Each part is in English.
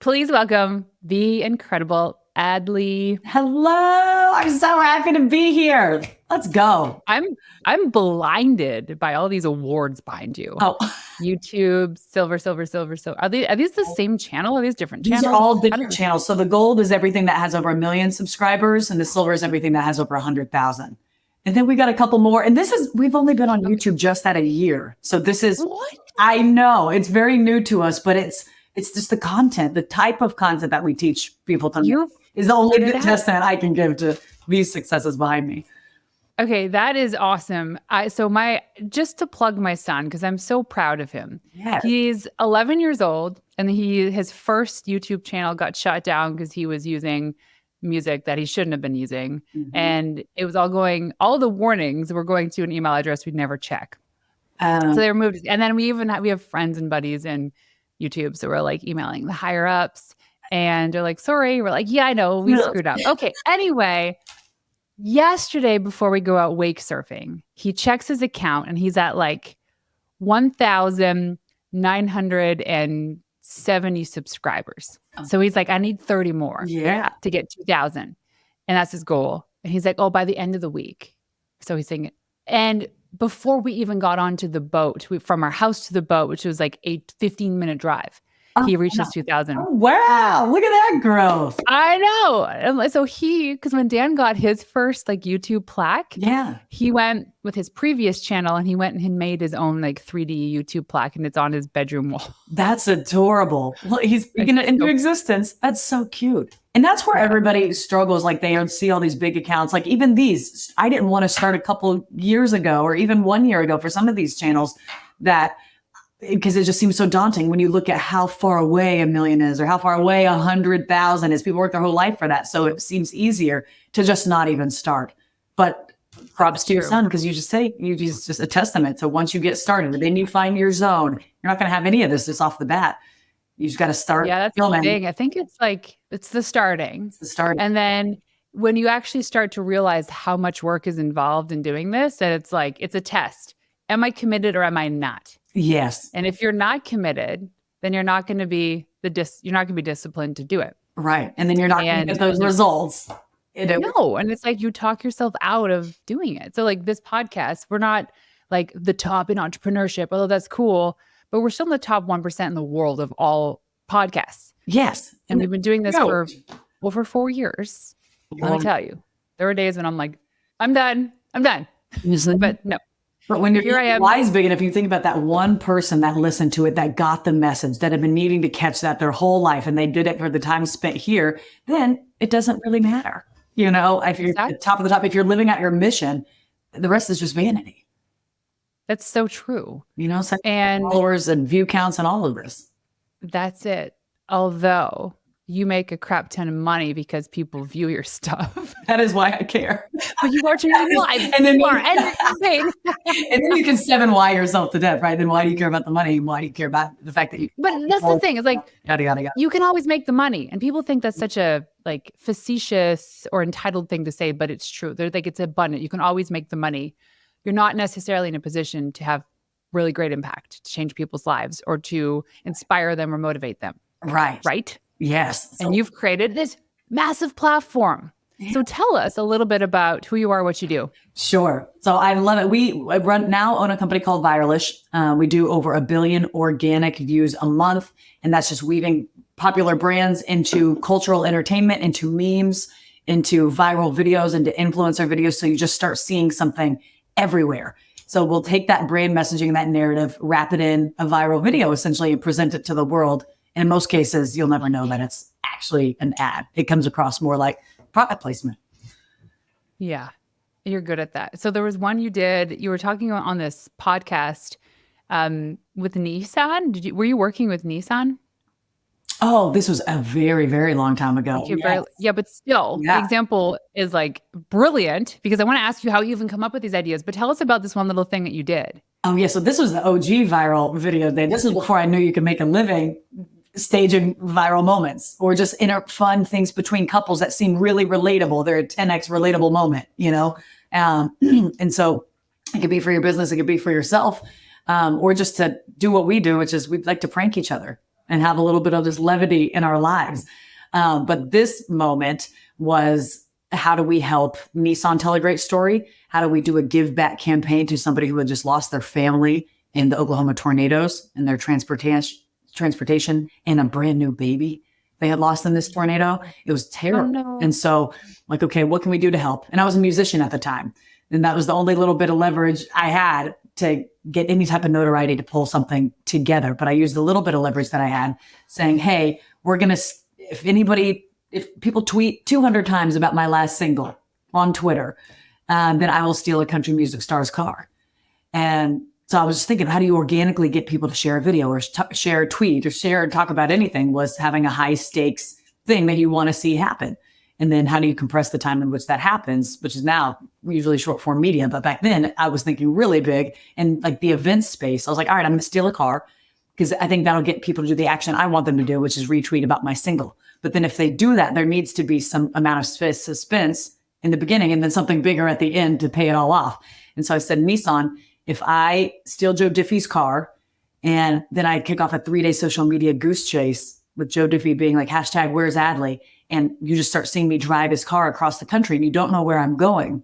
Please welcome the incredible Adley. Hello. I'm so happy to be here. Let's go. I'm blinded by all these awards behind you. Oh, YouTube, silver. Are these the same channel? Are these different channels? these are all different channels. So the gold is everything that has over 1 million subscribers, and the silver is everything that has over 100,000. And then we got a couple more. And we've only been on YouTube just at a year. So this is, what? I know it's very new to us, but it's just the content, the type of content that we teach people to make is the only good testament I can give to these successes behind me. Okay, that is awesome. Just to plug my son, because I'm so proud of him. Yes. He's 11 years old, and his first YouTube channel got shut down because he was using music that he shouldn't have been using. Mm-hmm. And it was all the warnings were going to an email address we'd never check. So they removed it. And then we have friends and buddies in YouTube. So we're like emailing the higher ups and they're like, sorry. We're like, yeah, I know, we screwed up. Okay. Anyway, yesterday before we go out wake surfing, he checks his account and he's at like 1,970 subscribers. So he's like, I need 30 more to get 2,000. And that's his goal. And he's like, oh, by the end of the week. So he's saying it. And before we even got onto the boat, from our house to the boat, which was like a 15-minute drive, he reached his 2,000. Oh, wow. Look at that growth. I know. And so because when Dan got his first like YouTube plaque, he went with his previous channel and he went and he made his own like 3D YouTube plaque and it's on his bedroom wall. That's adorable. Well, he's speaking it into existence. That's so cute. And that's where everybody struggles. Like they see all these big accounts, like even these. I didn't want to start a couple years ago or even 1 year ago for some of these channels because it just seems so daunting when you look at how far away 1 million is or how far away 100,000 is. People work their whole life for that. So it seems easier to just not even start. But props to your son, because just a testament to once you get started, then you find your zone. You're not going to have any of this just off the bat. You just got to start. Yeah, that's the thing. I think it's the starting. It's the starting. And then when you actually start to realize how much work is involved in doing this, and it's like, it's a test. Am I committed or am I not? Yes. And if you're not committed, then you're not going to be disciplined to do it. Right. And then you're not going to get those results. No. And it's like you talk yourself out of doing it. So like this podcast, we're not like the top in entrepreneurship, although that's cool, but we're still in the top 1% in the world of all podcasts. Yes. And we've been doing this for 4 years. Let me tell you, there were days when I'm like, I'm done. But no. But when your why's big enough, you think about that one person that listened to it, that got the message, that had been needing to catch that their whole life, and they did it for the time spent here, then it doesn't really matter. You know, if you're at the top of the top, if you're living out your mission, the rest is just vanity. That's so true. You know, and followers and view counts and all of this. That's it. Although you make a crap ton of money because people view your stuff. That is why I care. But you are changing lives. And then and then you can 7Y yourself to death, right? Then why do you care about the money? Why do you care about the fact that you? But that's the thing. It's like yada. You can always make the money, and people think that's such a like facetious or entitled thing to say, but it's true. They're like it's abundant. You can always make the money. You're not necessarily in a position to have really great impact, to change people's lives, or to inspire them or motivate them. Right. Right. Yes. And you've created this massive platform. Yeah. So tell us a little bit about who you are, what you do. Sure. So I love it. We now own a company called Viralish. We do over 1 billion organic views a month. And that's just weaving popular brands into cultural entertainment, into memes, into viral videos, into influencer videos. So you just start seeing something everywhere. So we'll take that brand messaging, that narrative, wrap it in a viral video, essentially, and present it to the world. And in most cases, you'll never know that it's actually an ad. It comes across more like product placement. Yeah, you're good at that. So there was one you did. You were talking on this podcast with Nissan. Were you working with Nissan? Oh, this was a very, very long time ago. Yeah, but still, the example is like brilliant because I want to ask you how you even come up with these ideas. But tell us about this one little thing that you did. Oh, yeah. So this was the OG viral video day. This is before I knew you could make a living staging viral moments or just fun things between couples that seem really relatable. They're a 10x relatable moment, you know? And so it could be for your business. It could be for yourself or just to do what we do, which is we'd like to prank each other. and have a little bit of this levity in our lives. But this moment was, how do we help Nissan tell a great story? How do we do a give back campaign to somebody who had just lost their family in the Oklahoma tornadoes and their transportation and a brand new baby they had lost in this tornado? It was terrible. Oh, no. And so like, okay, what can we do to help? And I was a musician at the time. And that was the only little bit of leverage I had to get any type of notoriety to pull something together. But I used a little bit of leverage that I had, saying, hey, we're going to, if people tweet 200 times about my last single on Twitter, then I will steal a country music star's car. And so I was just thinking, how do you organically get people to share a video or share a tweet or share and talk about anything, was having a high stakes thing that you want to see happen. And then how do you compress the time in which that happens, which is now usually short form media. But back then I was thinking really big, and like the event space, I was like, all right, I'm going to steal a car because I think that'll get people to do the action I want them to do, which is retweet about my single. But then if they do that, there needs to be some amount of suspense in the beginning and then something bigger at the end to pay it all off. And so I said, Nissan, if I steal Joe Diffie's car and then I kick off a 3-day social media goose chase with Joe Diffie being like, hashtag where's Adley? And you just start seeing me drive his car across the country and you don't know where I'm going,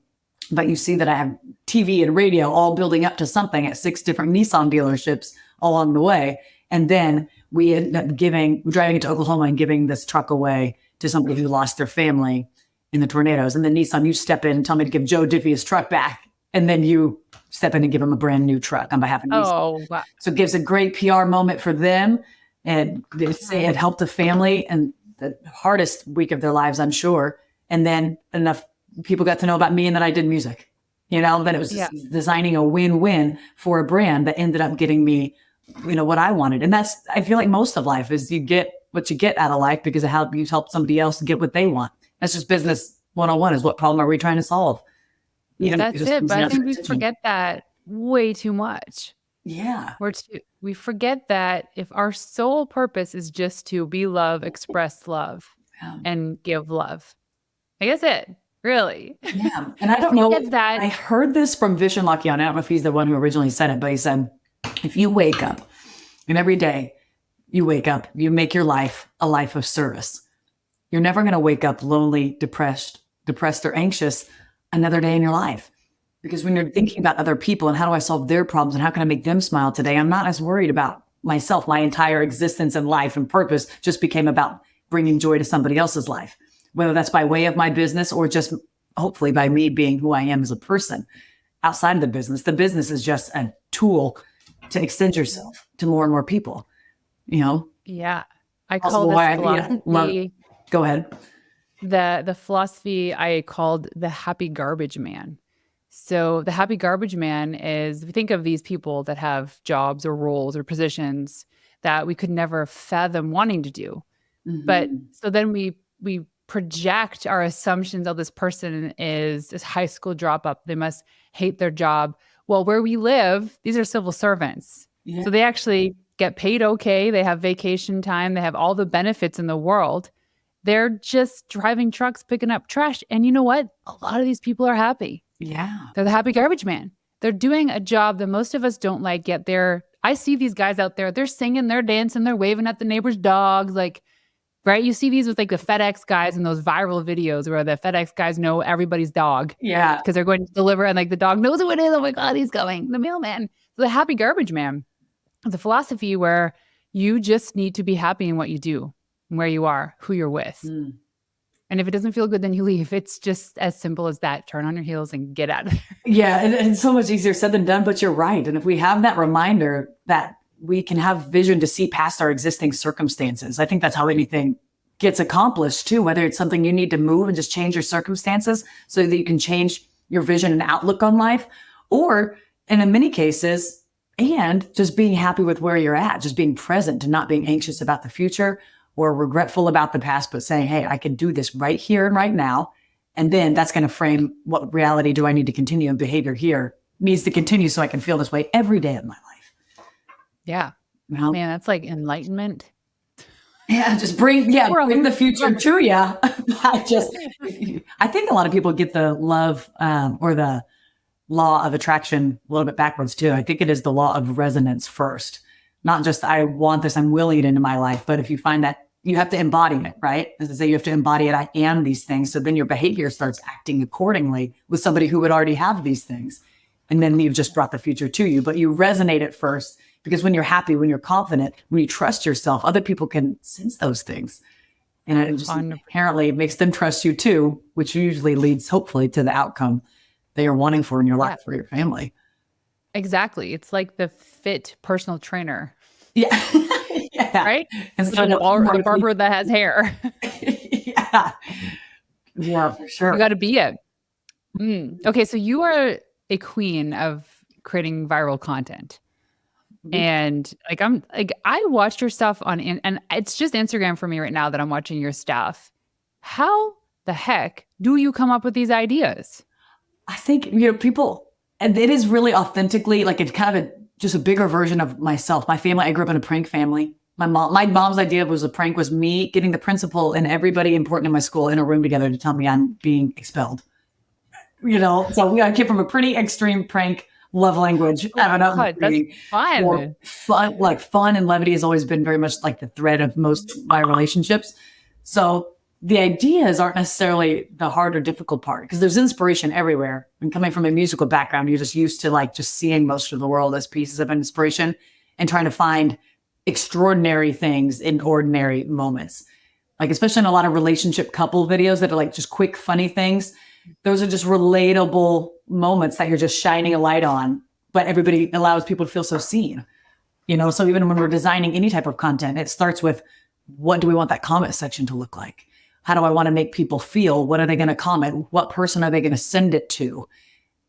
but you see that I have TV and radio all building up to something at 6 different Nissan dealerships along the way. And then we end up driving it to Oklahoma and giving this truck away to somebody who lost their family in the tornadoes. And then Nissan, you step in and tell me to give Joe Diffie his truck back. And then you step in and give him a brand new truck on behalf of Nissan. Oh, wow. So it gives a great PR moment for them. And they say it helped the family and the hardest week of their lives, I'm sure. And then enough people got to know about me and that I did music, then it was just designing a win-win for a brand that ended up getting me, what I wanted. And I feel like most of life is you get what you get out of life because of how you help somebody else get what they want. That's just business 101 is what problem are we trying to solve? That's it. But I think we forget that way too much. Yeah. We forget that if our sole purpose is just to be love, express love, and give love. I guess it, really. Yeah. And I don't know that. I heard this from Vishen Lakhiani. I don't know if he's the one who originally said it, but he said, if you wake up and every day you wake up, you make your life a life of service. You're never going to wake up lonely, depressed or anxious another day in your life. Because when you're thinking about other people and how do I solve their problems and how can I make them smile today, I'm not as worried about myself. My entire existence and life and purpose just became about bringing joy to somebody else's life, whether that's by way of my business or just hopefully by me being who I am as a person outside of the business. The business is just a tool to extend yourself to more and more people, Yeah. I call this philosophy. Go ahead. The philosophy I called the happy garbage man. So the happy garbage man is, if you think of these people that have jobs or roles or positions that we could never fathom wanting to do. Mm-hmm. But so then we project our assumptions of this person is this high school dropout. They must hate their job. Well, where we live, these are civil servants. Yeah. So they actually get paid okay. They have vacation time. They have all the benefits in the world. They're just driving trucks, picking up trash. And you know what? A lot of these people are happy. Yeah. They're the happy garbage man. They're doing a job that most of us don't like, yet I see these guys out there, they're singing, they're dancing, they're waving at the neighbor's dogs. Right? You see these with the FedEx guys in those viral videos where the FedEx guys know everybody's dog. Yeah. Because they're going to deliver and the dog knows who it is. Oh my God, he's going. The mailman. So the happy garbage man is a philosophy where you just need to be happy in what you do, where you are, who you're with. Mm. And if it doesn't feel good, then you leave. It's just as simple as that. Turn on your heels and get out of there. Yeah. And it's so much easier said than done, but you're right. And if we have that reminder that we can have vision to see past our existing circumstances, I think that's how anything gets accomplished too, whether it's something you need to move and just change your circumstances so that you can change your vision and outlook on life, or in many cases, and just being happy with where you're at, just being present and not being anxious about the future or regretful about the past, but saying, hey, I can do this right here and right now. And then that's going to frame what reality do I need to continue and behavior here needs to continue so I can feel this way every day of my life. Yeah. Man, that's like enlightenment. Yeah, just bring the future to you. I think a lot of people get the love or the law of attraction a little bit backwards too. I think it is the law of resonance first. Not just, I want this, I'm willing it into my life. But if you find that you have to embody it, right? As I say, you have to embody it. I am these things. So then your behavior starts acting accordingly with somebody who would already have these things. And then you've just brought the future to you. But you resonate at first because when you're happy, when you're confident, when you trust yourself, other people can sense those things. And it just inherently makes them trust you too, which usually leads hopefully to the outcome they are wanting for in your life, for your family. Exactly. It's like the fit personal trainer. Yeah. Yeah. Right? Instead of a barber that has hair. Yeah. Yeah, for sure. You got to be it. Okay. So you are a queen of creating viral content. And like, I watched your stuff and it's just Instagram for me right now that I'm watching your stuff. How the heck do you come up with these ideas? I think, people, and it is really authentically, like it's kind of just a bigger version of myself. My family, I grew up in a prank family. My mom's idea was a prank was me getting the principal and everybody important in my school in a room together to tell me I'm being expelled. So I came from a pretty extreme prank love language. God, that's fun. Fun and levity has always been very much like the thread of most of my relationships. So the ideas aren't necessarily the hard or difficult part because there's inspiration everywhere. And coming from a musical background, you're just used to like just seeing most of the world as pieces of inspiration and trying to find extraordinary things in ordinary moments. Like, especially in a lot of relationship couple videos that are like just quick, funny things. Those are just relatable moments that you're just shining a light on, but everybody allows people to feel so seen, So even when we're designing any type of content, it starts with, what do we want that comment section to look like? How do I want to make people feel? What are they going to comment? What person are they going to send it to?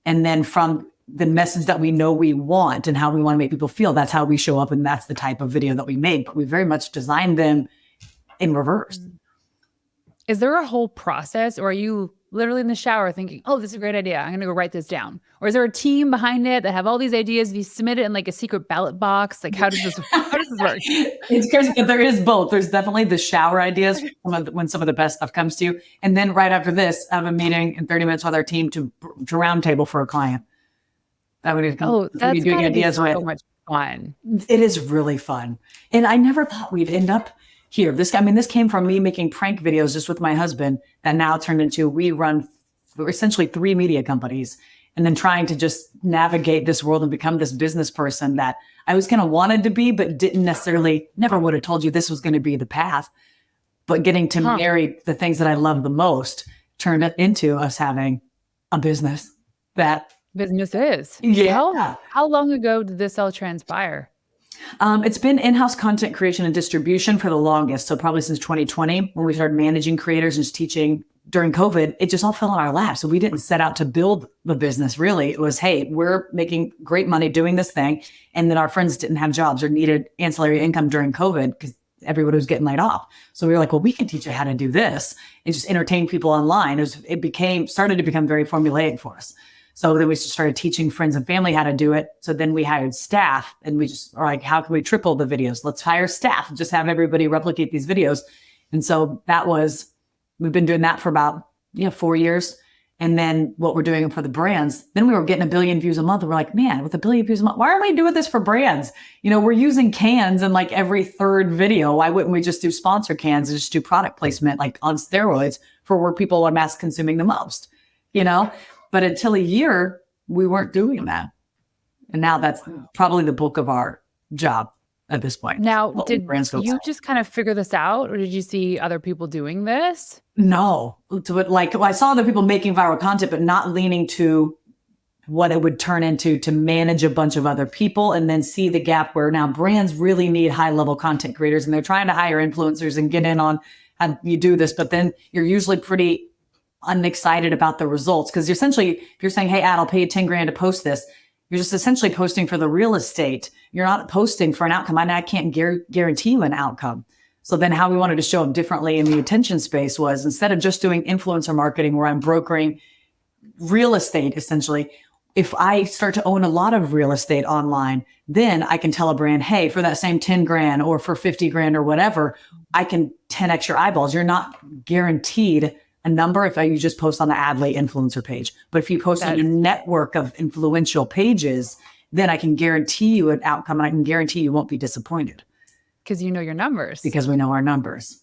And then from the message that we know we want and how we want to make people feel, that's how we show up. And that's the type of video that we make. But we very much designed them in reverse. Is there a whole process, or are you literally in the shower thinking, oh, this is a great idea, I'm going to go write this down? Or is there a team behind it that have all these ideas? Do you submit it in like a secret ballot box? Like, how does this work? It's crazy. There is both. There's definitely the shower ideas when some of the best stuff comes to you. And then right after this, I have a meeting in 30 minutes with our team to round table for a client. That's doing ideas so much fun. It is really fun. And I never thought we'd end up here. This came from me making prank videos just with my husband that now turned into, we're essentially 3 media companies, and then trying to just navigate this world and become this business person that I always kind of wanted to be, but never would have told you this was going to be the path. But getting to marry the things that I love the most turned it into us having a business that business is. Yeah. How long ago did this all transpire? It's been in-house content creation and distribution for the longest. So probably since 2020, when we started managing creators and just teaching during COVID, it just all fell in our lap. So we didn't set out to build the business really. It was, hey, we're making great money doing this thing. And then our friends didn't have jobs or needed ancillary income during COVID because everybody was getting laid off. So we were like, well, we can teach you how to do this and just entertain people online. It started to become very formulaic for us. So then we started teaching friends and family how to do it. So then we hired staff and we just are like, how can we triple the videos? Let's hire staff and just have everybody replicate these videos. And so we've been doing that for about 4 years. And then what we're doing for the brands, then we were getting 1 billion views a month. And we're like, man, with 1 billion views a month, why aren't we doing this for brands? We're using cans in like every third video. Why wouldn't we just do sponsor cans and just do product placement like on steroids for where people are mass consuming the most, But until a year, we weren't doing that. And now that's probably the bulk of our job at this point. Now, did you just kind of figure this out, or did you see other people doing this? No. I saw other people making viral content, but not leaning to what it would turn into to manage a bunch of other people and then see the gap where now brands really need high-level content creators and they're trying to hire influencers and get in on how you do this. But then you're usually pretty unexcited about the results because essentially if you're saying, hey, Ad, I'll pay you 10 grand to post this, you're just essentially posting for the real estate. You're not posting for an outcome. I can't guarantee you an outcome. So then how we wanted to show up differently in the attention space was, instead of just doing influencer marketing where I'm brokering real estate, essentially, if I start to own a lot of real estate online, then I can tell a brand, hey, for that same 10 grand or for 50 grand or whatever, I can 10x your eyeballs. You're not guaranteed a number if you just post on the Adley influencer page. But if you post on a network of influential pages, then I can guarantee you an outcome, and I can guarantee you won't be disappointed. Because you know your numbers. Because we know our numbers.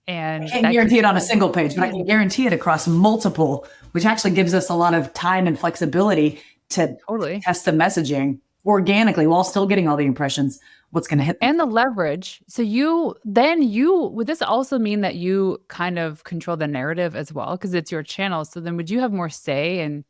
And I can't guarantee it on a single page, but I can guarantee it across multiple, which actually gives us a lot of time and flexibility to test the messaging organically while still getting all the impressions. What's going to hit them. And the leverage. So would this also mean that you kind of control the narrative as well? Because it's your channel. So then would you have more say in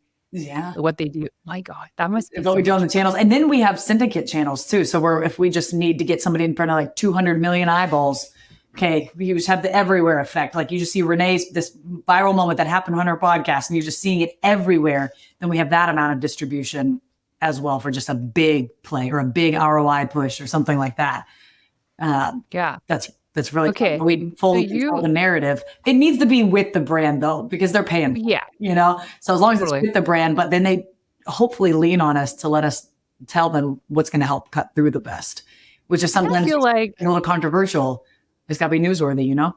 what they do? My God, that must be what we do on the channels. And then we have syndicate channels too. So if we just need to get somebody in front of like 200 million eyeballs, okay, you just have the everywhere effect. Like you just see Renee's, this viral moment that happened on her podcast, and you're just seeing it everywhere. Then we have that amount of distribution as well for just a big play or a big ROI push or something like that. That's really okay. Cool. We fully control the narrative. It needs to be with the brand though, because they're paying. So as long as it's with the brand, but then they hopefully lean on us to let us tell them what's going to help cut through the best, which is sometimes I feel like a little controversial. It's got to be newsworthy,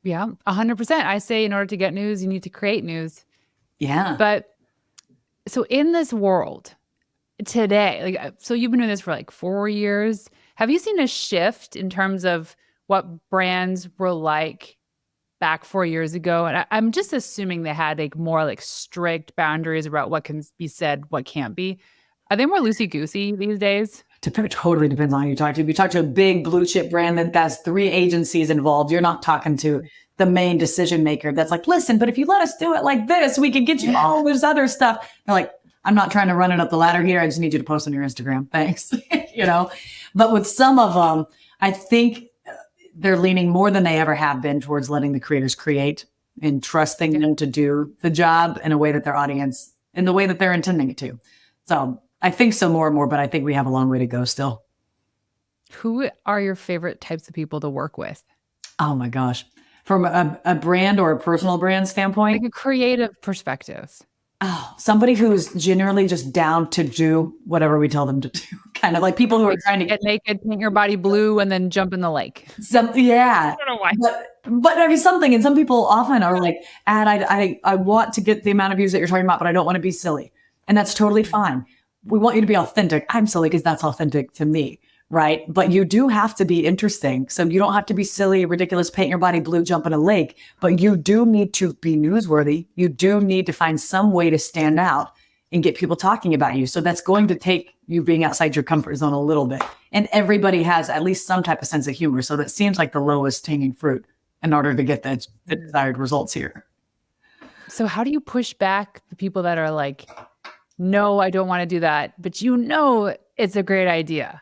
Yeah, 100%. I say in order to get news, you need to create news. Yeah. But so in this world today, so you've been doing this for like 4 years. Have you seen a shift in terms of what brands were like back 4 years ago? And I'm just assuming they had like more like strict boundaries about what can be said, what can't be. Are they more loosey-goosey these days? Totally depends on who you talk to. If you talk to a big blue chip brand that has 3 agencies involved, you're not talking to the main decision maker that's like, listen, but if you let us do it like this, we can get you all this other stuff. They're like, I'm not trying to run it up the ladder here. I just need you to post on your Instagram. Thanks. But with some of them, I think they're leaning more than they ever have been towards letting the creators create and trusting them to do the job in a way that their audience, in the way that they're intending it to. So I think so more and more, but I think we have a long way to go still. Who are your favorite types of people to work with? Oh my gosh. From a brand or a personal brand standpoint? Like a creative perspective. Oh, somebody who's generally just down to do whatever we tell them to do. Kind of like people who are trying to get naked, paint your body blue, and then jump in the lake. I don't know why. But I mean something, and some people often are like, I want to get the amount of views that you're talking about, but I don't want to be silly. And that's totally fine. We want you to be authentic. I'm silly because that's authentic to me, right? But you do have to be interesting. So you don't have to be silly, ridiculous, paint your body blue, jump in a lake, but you do need to be newsworthy. You do need to find some way to stand out and get people talking about you. So that's going to take you being outside your comfort zone a little bit. And everybody has at least some type of sense of humor. So that seems like the lowest hanging fruit in order to get the desired results here. So how do you push back the people that are like, no, I don't want to do that, but it's a great idea?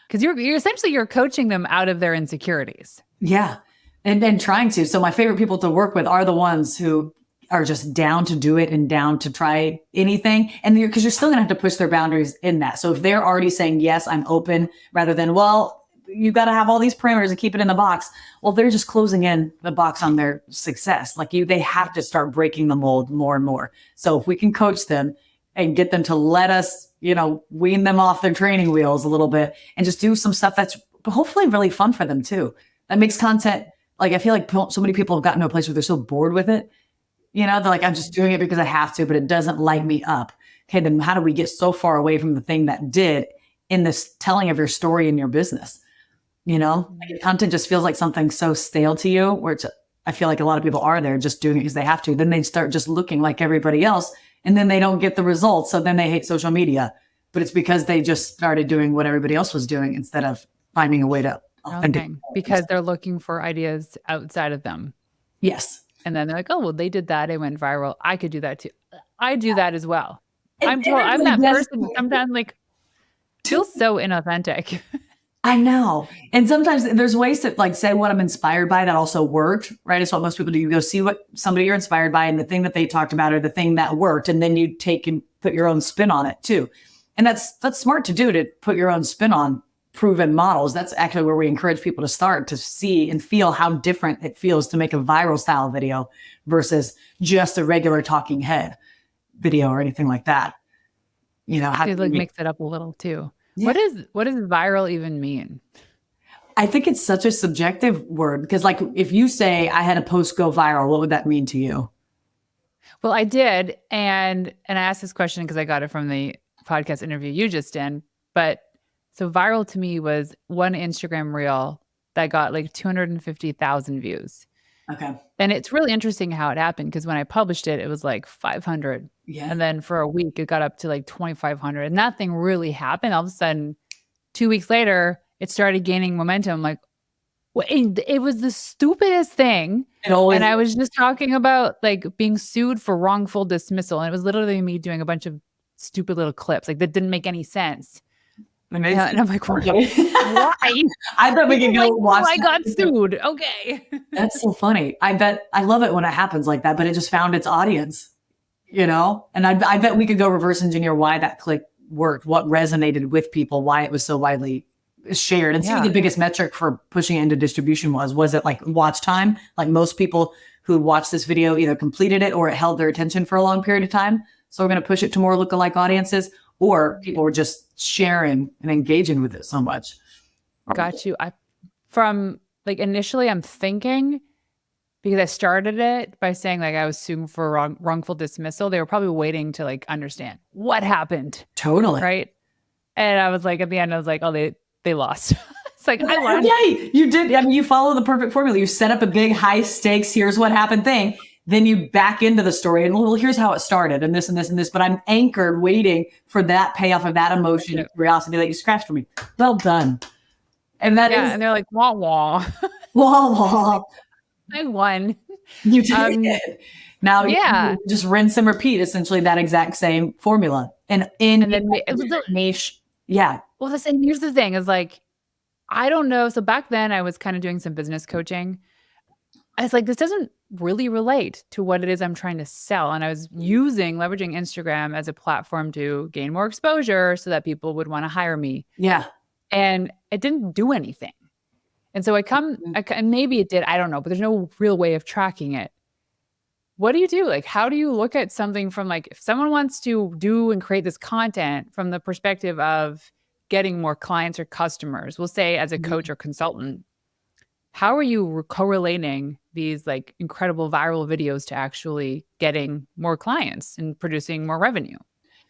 Because you're essentially coaching them out of their insecurities. Yeah. And trying to. So my favorite people to work with are the ones who are just down to do it and down to try anything. And because you're still going to have to push their boundaries in that. So if they're already saying, yes, I'm open, rather than, well, you got to have all these parameters and keep it in the box. Well, they're just closing in the box on their success. Like they have to start breaking the mold more and more. So if we can coach them and get them to let us, wean them off their training wheels a little bit and just do some stuff that's hopefully really fun for them too. That makes content. Like, I feel like so many people have gotten to a place where they're so bored with it. They're like, I'm just doing it because I have to, but it doesn't light me up. Okay, then how do we get so far away from the thing that did in this telling of your story in your business? Like content just feels like something so stale to you, where I feel like a lot of people are there just doing it because they have to. Then they start just looking like everybody else. And then they don't get the results. So then they hate social media. But it's because they just started doing what everybody else was doing instead of finding a way to authentic. Because they're looking for ideas outside of them. Yes. And then they're like, oh, well, they did that. It went viral. I could do that too. I do that as well. I'm that person sometimes feels so inauthentic. I know. And sometimes there's ways to say what I'm inspired by that also worked, right? It's what most people do. You go see what somebody you're inspired by and the thing that they talked about or the thing that worked. And then you take and put your own spin on it too. And that's smart to do, to put your own spin on proven models. That's actually where we encourage people to start, to see and feel how different it feels to make a viral style video versus just a regular talking head video or anything like that. How to mix it up a little too. Yeah. What does viral even mean? I think it's such a subjective word because if you say I had a post go viral, what would that mean to you? Well, I did. And I asked this question because I got it from podcast interview you just did. But so viral to me was one Instagram reel that got like 250,000 views. Okay. And it's really interesting how it happened because when I published it, it was like 500. Yeah. And then for a week, it got up to like 2,500. And nothing really happened. All of a sudden, 2 weeks later, it started gaining momentum. Like, it was the stupidest thing. And I was just talking about like being sued for wrongful dismissal. And it was literally me doing a bunch of stupid little clips like that didn't make any sense. Yeah, and I'm like, why? I bet we can go watch. I got sued. Okay. That's so funny. I love it when it happens like that, but it just found its audience, And I bet we could go reverse engineer why that click worked, what resonated with people, why it was so widely shared, and see what the biggest metric for pushing it into distribution was it like watch time? Like most people who watched this video either completed it or it held their attention for a long period of time. So we're going to push it to more lookalike audiences, or people were just sharing and engaging with it so much. Got you. Initially I'm thinking, because I started it by saying like I was suing for wrongful dismissal. They were probably waiting to like understand what happened. Totally. Right. And I was like, at the end, I was like, oh, they lost. It's like, I won. Yeah, you did. I mean, you follow the perfect formula. You set up a big high stakes, here's what happened thing. Then you back into the story and, well, here's how it started and this and this and this. But I'm anchored waiting for that payoff of that emotion, curiosity that you scratched for me. Well done. And and they're like, wah, wah. Wah, wah. I won. You did. Now you just rinse and repeat essentially that exact same formula. And then it was a niche. Yeah. Well, and here's the thing is like, I don't know. So back then I was kind of doing some business coaching. I was like, this doesn't really relate to what it is I'm trying to sell. And I was leveraging Instagram as a platform to gain more exposure so that people would want to hire me. Yeah. And it didn't do anything. And so and maybe it did, I don't know, but there's no real way of tracking it. What do you do? Like, how do you look at something from like, if someone wants to do and create this content from the perspective of getting more clients or customers, we'll say as a coach or consultant, how are you correlating these like incredible viral videos to actually getting more clients and producing more revenue?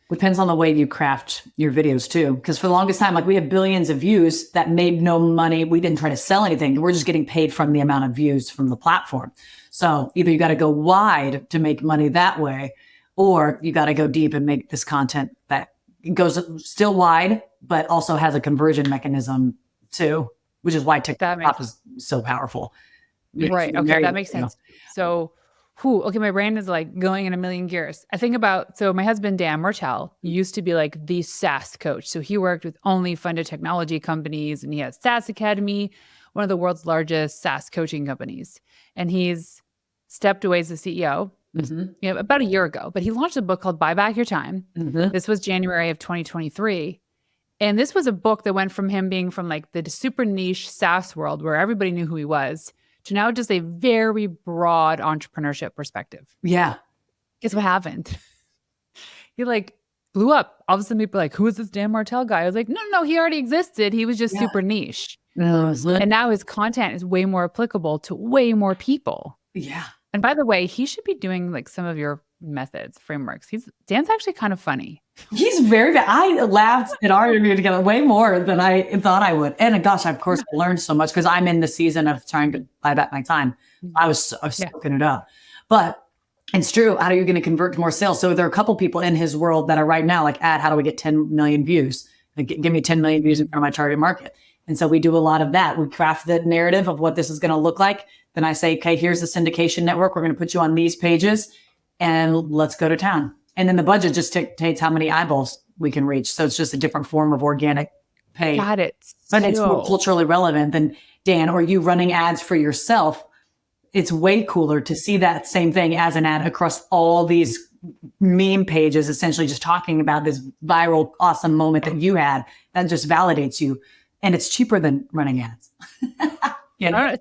Depends on the way you craft your videos too. Because for the longest time, like we have billions of views that made no money. We didn't try to sell anything. We're just getting paid from the amount of views from the platform. So either you got to go wide to make money that way, or you got to go deep and make this content that goes still wide, but also has a conversion mechanism too, which is why TikTok is so powerful. Right. Okay. That makes sense. So okay, my brain is like going in a million gears. I think about, so my husband, Dan Martell, used to be like the SaaS coach. So he worked with only funded technology companies and he has SaaS Academy, one of the world's largest SaaS coaching companies. And he's stepped away as the CEO about a year ago, but he launched a book called Buy Back Your Time. This was January of 2023. And this was a book that went from him being from like the super niche SaaS world where everybody knew who he was to now just a very broad entrepreneurship perspective. Yeah. Guess what happened? He like blew up. All of a sudden people are like, who is this Dan Martell guy? I was like, no, he already existed. He was just super niche. And now his content is way more applicable to way more people. Yeah. And by the way, he should be doing like some of your methods, frameworks. Dan's actually kind of funny. He's I laughed at our interview together way more than I thought I would. And gosh, of course, I learned so much because I'm in the season of trying to buy back my time. I was soaking it up. But it's true. How are you going to convert to more sales? So there are a couple people in his world that are right now like, how do we get 10 million views? Like, give me 10 million views in front of my target market. And so we do a lot of that. We craft the narrative of what this is going to look like. Then I say, okay, here's the syndication network. We're going to put you on these pages and let's go to town. And then the budget just dictates how many eyeballs we can reach. So it's just a different form of organic pay. Got it. But it's more culturally relevant than Dan or you running ads for yourself. It's way cooler to see that same thing as an ad across all these meme pages, essentially just talking about this viral, awesome moment that you had. That just validates you. And it's cheaper than running ads. I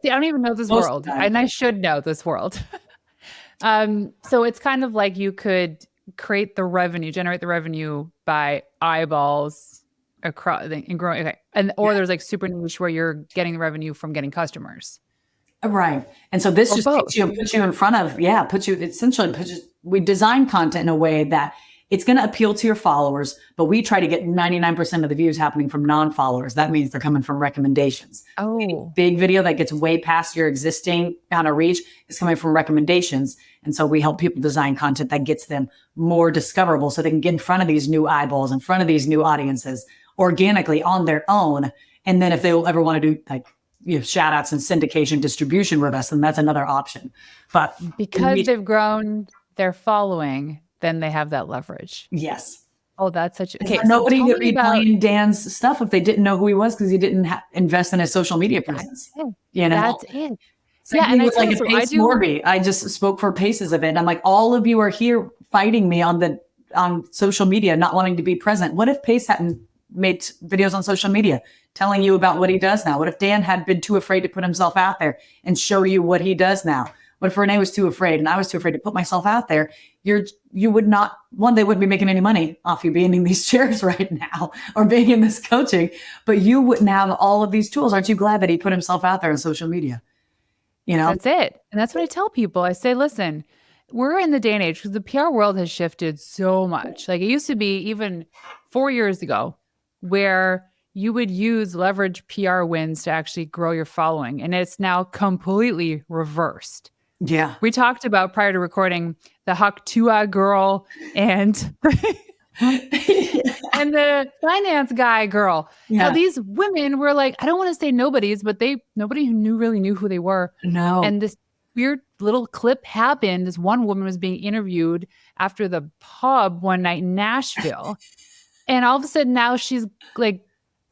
don't even know this world. And I should know this world. So it's kind of like you could generate the revenue by eyeballs across and growing. Okay. Or there's like super niche where you're getting the revenue from getting customers. Right. And so this just puts you in front of, we design content in a way that It's going to appeal to your followers, but we try to get 99% of the views happening from non-followers. That means they're coming from recommendations. Oh, Big video that gets way past your existing kind of reach is coming from recommendations. And so we help people design content that gets them more discoverable so they can get in front of these new eyeballs, in front of these new audiences organically on their own. And then if they will ever want to do like, shout outs and syndication distribution with us, then that's another option. But because they've grown their following, then they have that leverage. Yes. Oh, that's such okay. Nobody would be playing Dan's stuff if they didn't know who he was because he didn't invest in his social media presence. That's it. So yeah, and it's like Pace Morby. I just spoke for Paces event. I'm like, all of you are here fighting me on social media, not wanting to be present. What if Pace hadn't made videos on social media telling you about what he does now? What if Dan had been too afraid to put himself out there and show you what he does now? What if Renee was too afraid and I was too afraid to put myself out there? You would not, they wouldn't be making any money off you being in these chairs right now or being in this coaching, but you wouldn't have all of these tools. Aren't you glad that he put himself out there on social media? That's it. And that's what I tell people. I say, listen, we're in the day and age because the PR world has shifted so much. Like it used to be even 4 years ago where you would use leverage PR wins to actually grow your following. And it's now completely reversed. Yeah. We talked about prior to recording the Huck Tua girl and and the finance guy girl. Yeah. Now these women were like, I don't want to say nobodies, but nobody who really knew who they were. No. And this weird little clip happened. This one woman was being interviewed after the pub one night in Nashville. And all of a sudden now she's like,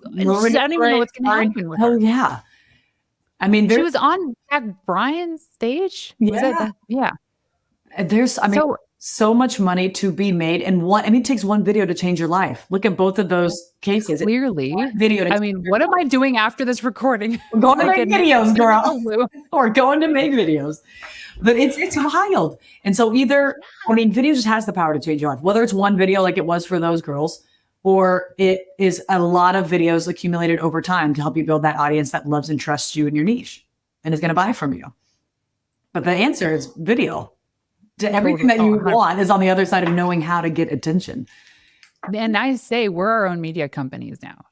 I don't even know what's going to happen with her. Oh, yeah. I mean, she was on Jack Bryan's stage. Yeah. There's, so much money to be made. And it takes one video to change your life. Look at both of those cases. Clearly. What am I doing after this recording? We're going to make videos, girl. Or going to make videos. But it's wild. And so video just has the power to change your life. Whether it's one video like it was for those girls, or it is a lot of videos accumulated over time to help you build that audience that loves and trusts you in your niche and is going to buy from you. But the answer is video. Everything that you want is on the other side of knowing how to get attention. And I say we're our own media companies now.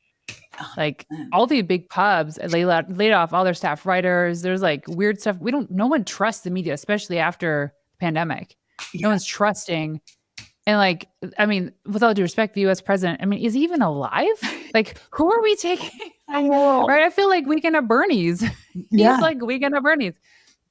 Like all the big pubs, they laid off all their staff writers. There's like weird stuff. No one trusts the media, especially after the pandemic. No one's trusting. And with all due respect, the U.S. president, is he even alive? Like, who are we taking? I know. Right? I feel like Weekend at Bernie's. He's like Weekend at Bernie's.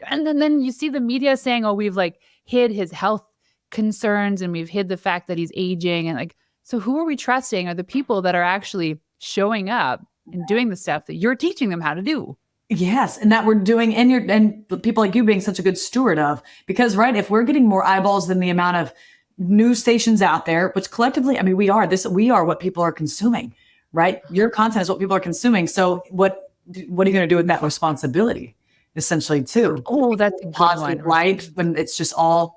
And then you see the media saying, oh, we've like hid his health concerns and we've hid the fact that he's aging. And so who are we trusting are the people that are actually showing up and doing the stuff that you're teaching them how to do. Yes. And that we're doing, and people like you being such a good steward of, because if we're getting more eyeballs than the amount of news stations out there, which collectively, we are what people are consuming, right? Your content is what people are consuming. So what are you going to do with that responsibility? Essentially too. Oh, that's a positive light when it's just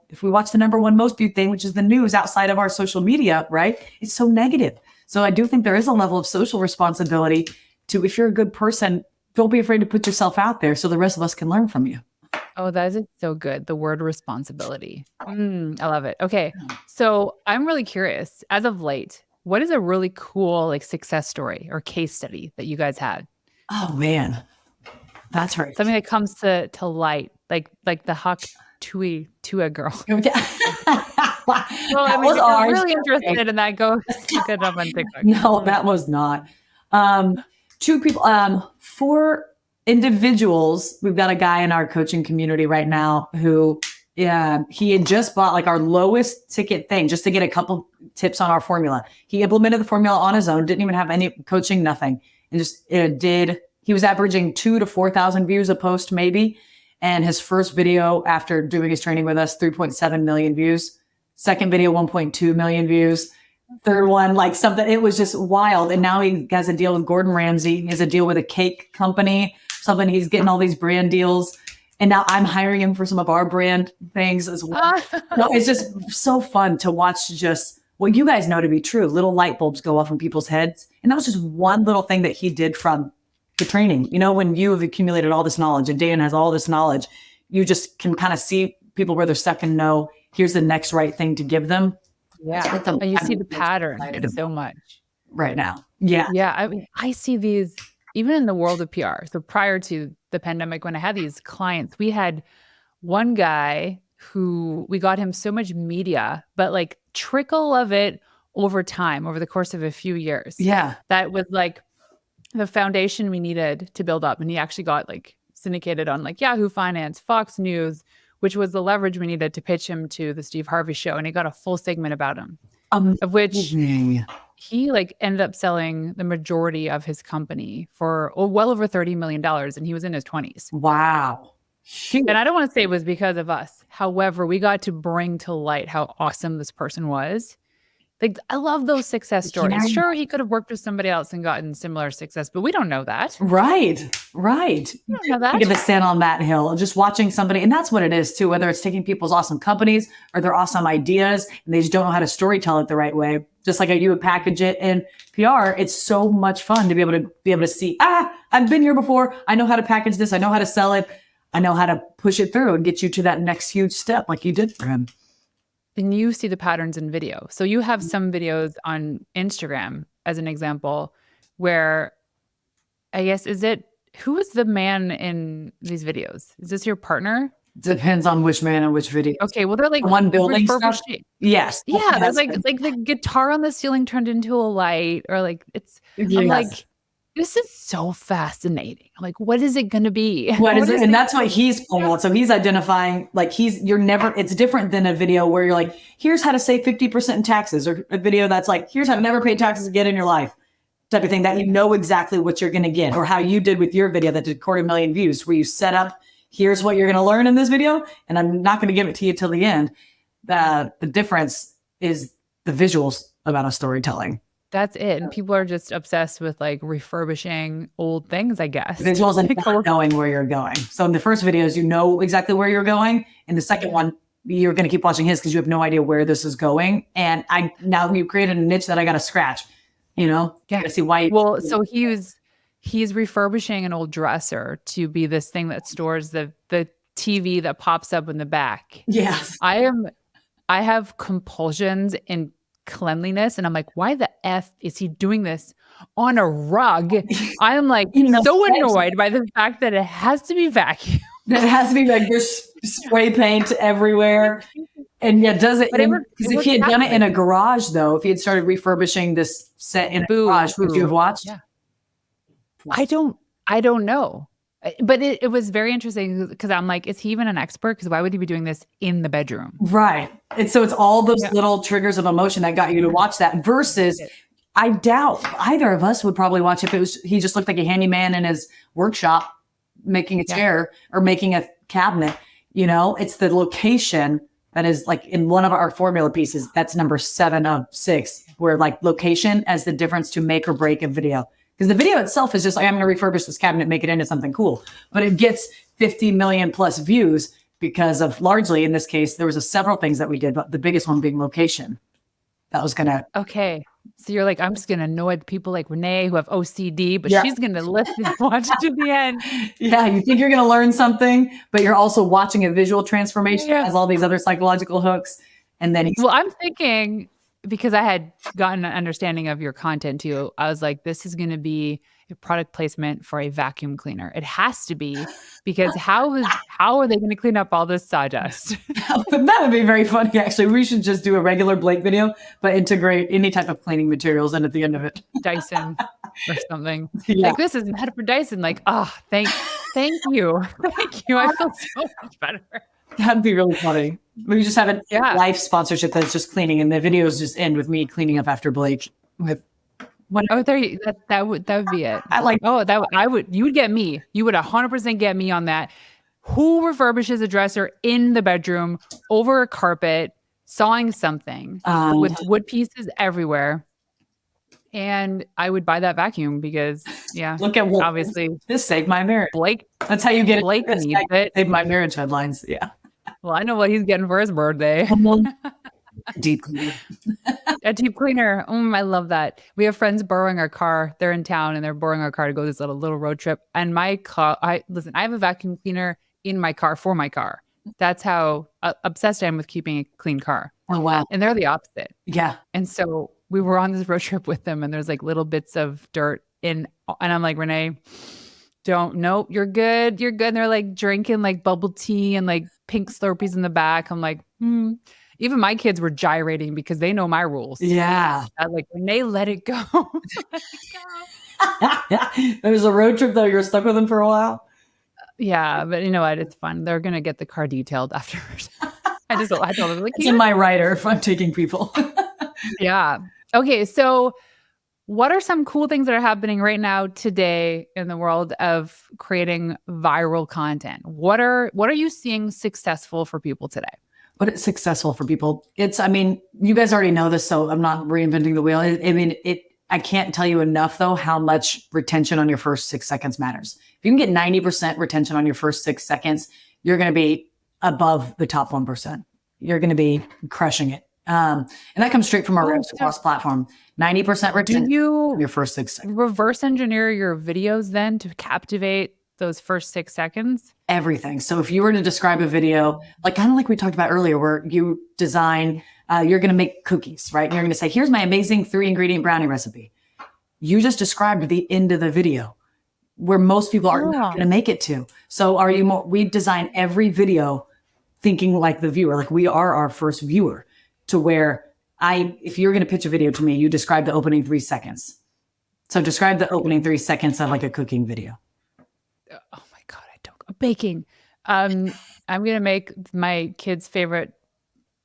if we watch the number one most viewed thing, which is the news outside of our social media, right? It's so negative. So I do think there is a level of social responsibility to, if you're a good person, don't be afraid to put yourself out there so the rest of us can learn from you. Oh, that is so good. The word responsibility. I love it. Okay. So I'm really curious, as of late, what is a really cool success story or case study that you guys had? Oh man. That's right. Something that comes to light, like the Huck Tua girl. Well, I'm really interested in that. Go look it up on TikTok. No, that was not. 2 people, 4 individuals. We've got a guy in our coaching community right now who, he had just bought our lowest ticket thing just to get a couple tips on our formula. He implemented the formula on his own, didn't even have any coaching, nothing, and just he was averaging 2,000 to 4,000 views a post, maybe. And his first video after doing his training with us, 3.7 million views. Second video, 1.2 million views. Third one, something, it was just wild. And now he has a deal with Gordon Ramsay. He has a deal with a cake company, something. He's getting all these brand deals. And now I'm hiring him for some of our brand things as well. It's just so fun to watch just what you guys know to be true. Little light bulbs go off in people's heads. And that was just one little thing that he did from the training. When you have accumulated all this knowledge and Dan has all this knowledge, you just can kind of see people where they're stuck and know here's the next right thing to give them. Yeah. And you see the pattern so much right now. Yeah. Yeah. I mean, I see these even in the world of PR. So prior to the pandemic, when I had these clients, we had one guy who we got him so much media, but like trickle of it over time, over the course of a few years. Yeah. That was like the foundation we needed to build up. And he actually got like syndicated on like Yahoo Finance, Fox News, which was the leverage we needed to pitch him to the Steve Harvey show. And he got a full segment about him, of which he like ended up selling the majority of his company for well over $30 million. And he was in his 20s. Wow. And I don't want to say it was because of us. However, we got to bring to light how awesome this person was. Like, I love those success stories. Yeah. Sure, he could have worked with somebody else and gotten similar success, but we don't know that. Right. We don't know that. Give a stand on that hill, just watching somebody. And that's what it is too, whether it's taking people's awesome companies or their awesome ideas and they just don't know how to storytell it the right way. Just like you would package it in PR. It's so much fun to be able to see, I've been here before. I know how to package this. I know how to sell it. I know how to push it through and get you to that next huge step like you did for him. And you see the patterns in video. So you have some videos on Instagram, as an example, where I guess, who is the man in these videos? Is this your partner? Depends on which man and which video. Okay, well, they're like one building stuff. Yes. Yeah, there's like the guitar on the ceiling turned into a light, or like I'm like, this is so fascinating. Like, what is it going to be? What is it? And that's what he's pulling out. So he's identifying, like it's different than a video where you're like, here's how to save 50% in taxes, or a video that's like, here's how to never pay taxes again in your life type of thing, that you know exactly what you're going to get, or how you did with your video that did 250,000 views, where you set up, here's what you're going to learn in this video. And I'm not going to give it to you till the end. The difference is the visuals about a storytelling. That's it. And people are just obsessed with like refurbishing old things, I guess. Visuals and not knowing where you're going. So in the first videos, you know exactly where you're going. In the second one, you're going to keep watching his because you have no idea where this is going. And now you've created a niche that I got to scratch, Yeah. To see why. Well, so he's refurbishing an old dresser to be this thing that stores the TV that pops up in the back. Yes. I have compulsions in cleanliness, and I'm like, why the F is he doing this on a rug? I'm like so annoyed by the fact that it has to be vacuumed. That has to be like there's spray paint everywhere. And does it? Because if he had done it in a garage, though, if he had started refurbishing this set in a garage, would you have watched? Yeah. I don't know. But it was very interesting because I'm like, is he even an expert? Because why would he be doing this in the bedroom? Right. And so it's all those little triggers of emotion that got you to watch that versus I doubt either of us would probably watch if he just looked like a handyman in his workshop making a chair or making a cabinet. It's the location that is like in one of our formula pieces. That's number 7 of 6, where like location as the difference to make or break a video. Because the video itself is just like, I'm going to refurbish this cabinet, make it into something cool. But it gets 50 million plus views because of largely, in this case, there was several things that we did, but the biggest one being location. That was going to. Okay. So you're like, I'm just going to annoy people like Renee who have OCD, but she's going to listen and watch it to the end. Yeah. You think you're going to learn something, but you're also watching a visual transformation that has all these other psychological hooks. And then I'm thinking, because I had gotten an understanding of your content too, I was like, this is going to be a product placement for a vacuum cleaner. It has to be, because how are they going to clean up all this sawdust? That would be very funny, actually. We should just do a regular Blake video, but integrate any type of cleaning materials in at the end of it. Dyson or something. Yeah. Like, this is made for Dyson. Like, thank you. Thank you. I feel so much better. That'd be really funny. We just have a life sponsorship that's just cleaning, and the videos just end with me cleaning up after Blake. With that would be it. You would get me. You would 100% get me on that. Who refurbishes a dresser in the bedroom over a carpet, sawing something with wood pieces everywhere? And I would buy that vacuum because, look at what obviously this saved my marriage. Blake, that's how you get Blake it. Needs it. Saved my marriage headlines. Yeah. Well, I know what he's getting for his birthday. Deep cleaner. A deep cleaner. I love that. We have friends borrowing our car. They're in town and they're borrowing our car to go this little road trip. And my car, I have a vacuum cleaner in my car for my car. That's how obsessed I am with keeping a clean car. Oh, wow. And they're the opposite. Yeah. And so we were on this road trip with them, and there's like little bits of dirt in, and I'm like, Renee, nope, you're good. You're good. And they're like drinking like bubble tea and like pink Slurpees in the back. I'm like, Even my kids were gyrating because they know my rules. Yeah. I'm like, Renee, let it go. Let it go. It was a road trip though. You were stuck with them for a while. Yeah, but you know what? It's fun. They're gonna get the car detailed afterwards. I told them like, it's in my rider if I'm taking people. Yeah. Okay. So, what are some cool things that are happening right now today in the world of creating viral content? What are you seeing successful for people today? What is successful for people? I mean, you guys already know this, so I'm not reinventing the wheel. I can't tell you enough though how much retention on your first 6 seconds matters. If you can get 90% retention on your first 6 seconds, you're going to be above the top 1%. You're going to be crushing it. And that comes straight from our cross platform. 90% retention. Do you your first 6 seconds. Reverse engineer your videos then to captivate those first 6 seconds? Everything. So if you were to describe a video, like kind of like we talked about earlier, where you design, you're going to make cookies, right? And you're going to say, here's my amazing 3-ingredient brownie recipe. You just described the end of the video where most people are not going to make it to. So we design every video thinking like the viewer, like we are our first viewer, to where if you're going to pitch a video to me, you describe the opening 3 seconds. So describe the opening 3 seconds of like a cooking video. Oh my God, baking. I'm going to make my kids' favorite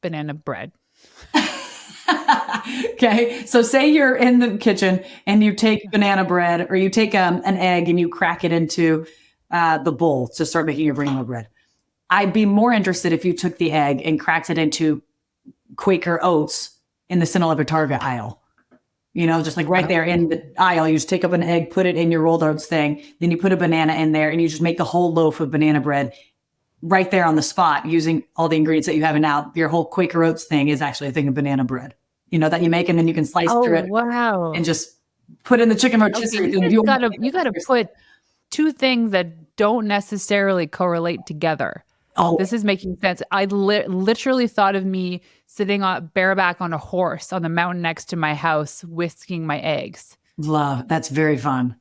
banana bread. Okay. So say you're in the kitchen and you take banana bread, or you take an egg and you crack it into the bowl to start making your banana bread. I'd be more interested if you took the egg and cracked it into Quaker oats in the Sinaloa Target aisle. You know, just like right there in the aisle, you just take up an egg, put it in your rolled oats thing, then you put a banana in there and you just make the whole loaf of banana bread right there on the spot using all the ingredients that you have. And now your whole Quaker oats thing is actually a thing of banana bread, that you make, and then you can slice through it and just put in the chicken rotisserie. You gotta put two things that don't necessarily correlate together. Oh, this is making sense. I literally thought of me sitting bareback on a horse on the mountain next to my house, whisking my eggs. Love. That's very fun.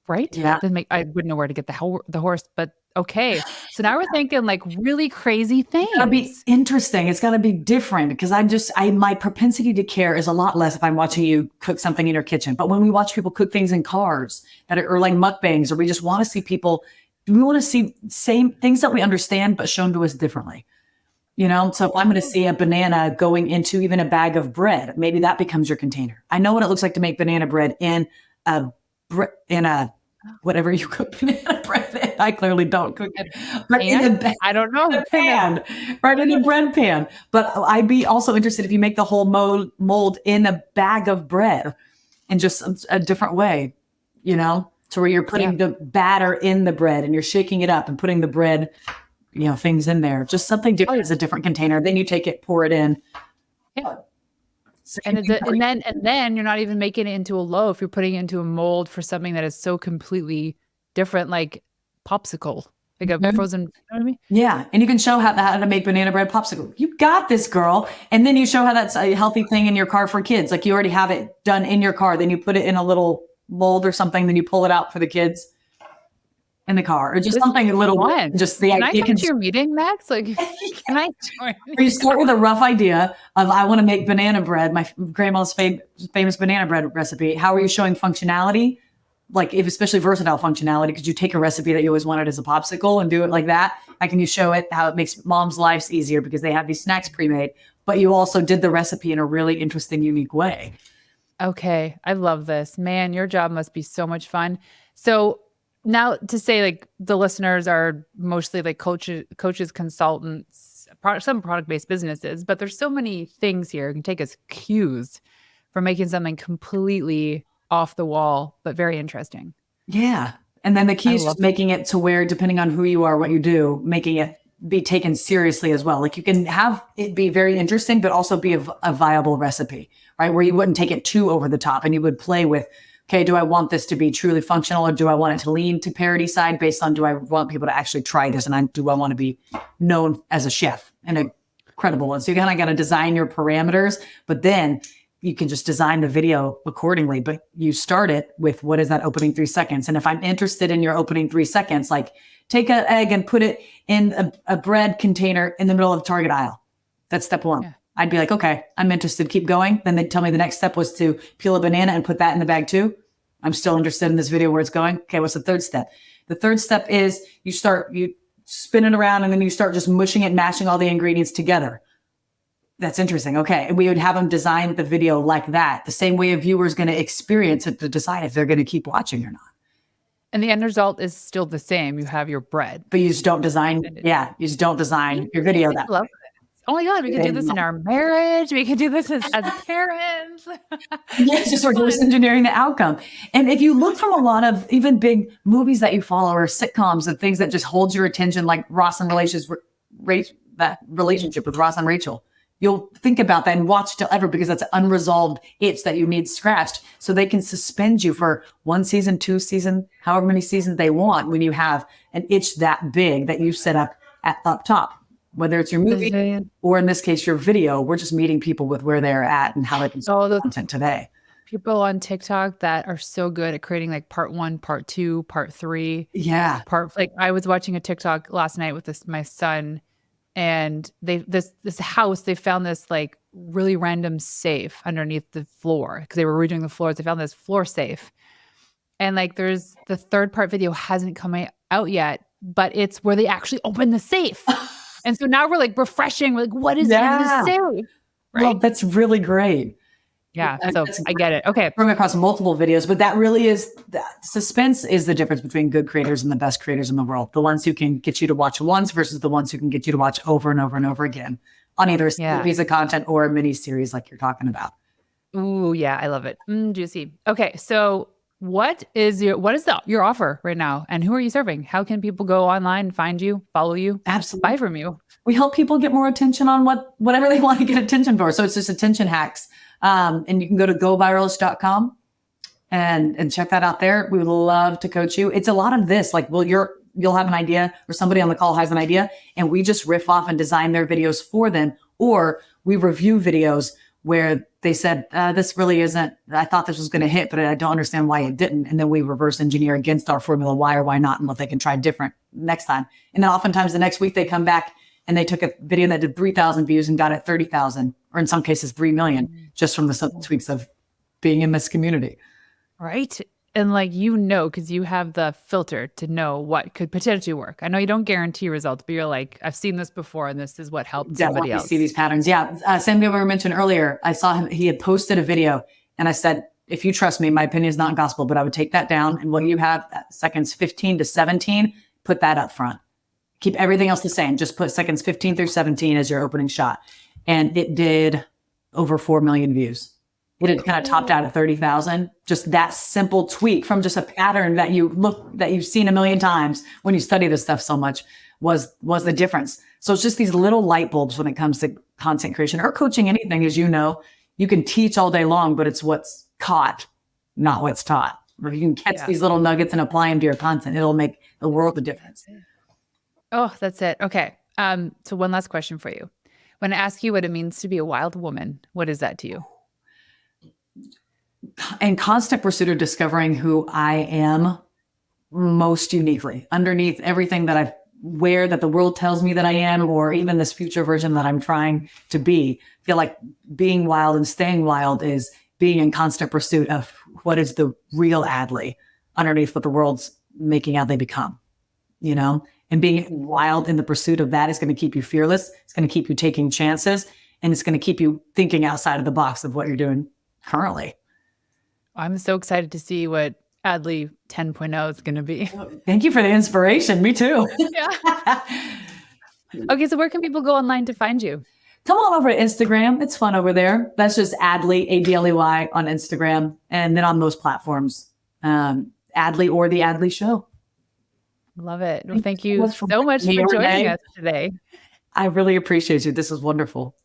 Right? Yeah. I wouldn't know where to get the horse, but okay. So now we're thinking like really crazy things. It's gotta be interesting. It's gotta be different, because my propensity to care is a lot less if I'm watching you cook something in your kitchen. But when we watch people cook things in cars or like mukbangs, or we just want to see people, we want to see same things that we understand, but shown to us differently. So if I'm going to see a banana going into even a bag of bread, maybe that becomes your container. I know what it looks like to make banana bread in a whatever you cook banana bread in. I clearly don't cook it. I don't know. Pan, right in a bread pan. But I'd be also interested if you make the whole mold in a bag of bread in just a different way, to where you're putting the batter in the bread and you're shaking it up and putting the bread, things in there. Just something different as a different container. Then you take it, pour it in. Yeah. And then you're not even making it into a loaf. You're putting it into a mold for something that is so completely different, like popsicle, like a frozen. You know what I mean? Yeah, and you can show how to make banana bread popsicle. You got this, girl. And then you show how that's a healthy thing in your car for kids. Like you already have it done in your car. Then you put it in a little mold or something. Then you pull it out for the kids in the car, or just something a little fun. Just the can I come to your meeting, Max? Like, can I join? You start with a rough idea of, I want to make banana bread, my grandma's famous banana bread recipe. How are you showing functionality? Like, especially versatile functionality, because you take a recipe that you always wanted as a popsicle and do it like that. How can you show it how it makes mom's lives easier because they have these snacks pre-made, but you also did the recipe in a really interesting, unique way. Okay. I love this. Man, your job must be so much fun. So now to say, like, the listeners are mostly like coaches, consultants, some product-based businesses, but there's so many things here. You can take as cues for making something completely off the wall, but very interesting. Yeah. And then the key is just making it to where, depending on who you are, what you do, making it be taken seriously as well. Like you can have it be very interesting, but also be a viable recipe, right? Where you wouldn't take it too over the top and you would play with, okay, do I want this to be truly functional, or do I want it to lean to parody side based on, do I want people to actually try this? And do I want to be known as a chef in a credible one. So you kind of got to design your parameters, but then you can just design the video accordingly. But you start it with what is that opening 3 seconds? And if I'm interested in your opening 3 seconds, like take an egg and put it in a bread container in the middle of Target aisle. That's step one. Yeah. I'd be like, okay, I'm interested. Keep going. Then they'd tell me the next step was to peel a banana and put that in the bag too. I'm still interested in this video where it's going. Okay, what's the third step? The third step is you spin it around and then you start just mushing it, mashing all the ingredients together. That's interesting. Okay. And we would have them design the video like that, the same way a viewer is going to experience it to decide if they're going to keep watching or not. And the end result is still the same. You have your bread. But you just don't design. Yeah. You just don't design your video that way. Oh my God, we could do this in our marriage. We could do this as parents. Yes, just reverse engineering the outcome. And if you look from a lot of even big movies that you follow or sitcoms and things that just hold your attention, like Ross and that relationship with Ross and Rachel, you'll think about that and watch till ever because that's an unresolved itch that you need scratched. So they can suspend you for 1 season, 2 seasons, however many seasons they want when you have an itch that big that you set up up top. Whether it's your movie or in this case, your video, we're just meeting people with where they're at and how they can content today. People on TikTok that are so good at creating like part 1, part 2, part 3. Yeah. Like I was watching a TikTok last night with my son, and this house, they found this like really random safe underneath the floor because they were redoing the floors. They found this floor safe. And like there's the third part video hasn't come out yet, but it's where they actually open the safe. And so now we're like refreshing. We're like, what is in the safe? Right? Well, that's really great. Yeah. So I get it. Okay. Coming across multiple videos, but that really is, suspense is the difference between good creators and the best creators in the world. The ones who can get you to watch once versus the ones who can get you to watch over and over and over again on either a piece of content or a mini series like you're talking about. Ooh, yeah. I love it. Juicy. Okay. So what is your offer right now? And who are you serving? How can people go online, find you, follow you, absolutely buy from you? We help people get more attention on whatever they want to get attention for. So it's just attention hacks. And you can go to goviralist.com and check that out there. We would love to coach you. It's a lot of this, like, you'll have an idea or somebody on the call has an idea and we just riff off and design their videos for them. Or we review videos where they said, this really isn't, I thought this was going to hit, but I don't understand why it didn't. And then we reverse engineer against our formula, why or why not, and what they can try different next time. And then oftentimes the next week they come back and they took a video that did 3,000 views and got it 30,000, or in some cases 3 million, just from the subtle tweaks of being in this community. Right. And like, because you have the filter to know what could potentially work. I know you don't guarantee results, but you're like, I've seen this before and this is what helped somebody else. See these patterns. Yeah. Same thing we mentioned earlier. I saw him, he had posted a video and I said, if you trust me, my opinion is not gospel, but I would take that down. And when you have seconds 15 to 17, put that up front. Keep everything else the same. Just put seconds 15 through 17 as your opening shot. And it did over 4 million views. It had kind of topped out at 30,000. Just that simple tweak from just a pattern that you've seen a million times when you study this stuff so much was the difference. So it's just these little light bulbs when it comes to content creation or coaching anything. As you know, you can teach all day long, but it's what's caught, not what's taught. Or you can catch these little nuggets and apply them to your content. It'll make the world of difference. Oh, that's it. Okay. So one last question for you. When I ask you what it means to be a wild woman, what is that to you? In constant pursuit of discovering who I am most uniquely, underneath everything that that the world tells me that I am, or even this future version that I'm trying to be. I feel like being wild and staying wild is being in constant pursuit of what is the real Adley underneath what the world's making out they become, and being wild in the pursuit of that is going to keep you fearless. It's going to keep you taking chances, and it's going to keep you thinking outside of the box of what you're doing currently. I'm so excited to see what Adley 10.0 is going to be. Thank you for the inspiration. Me too. Yeah. Okay, so where can people go online to find you? Come on over to Instagram. It's fun over there. That's just Adley, Adley on Instagram. And then on those platforms, Adley or The Adley Show. Love it. Well, thank you so much for joining us today. I really appreciate you. This was wonderful.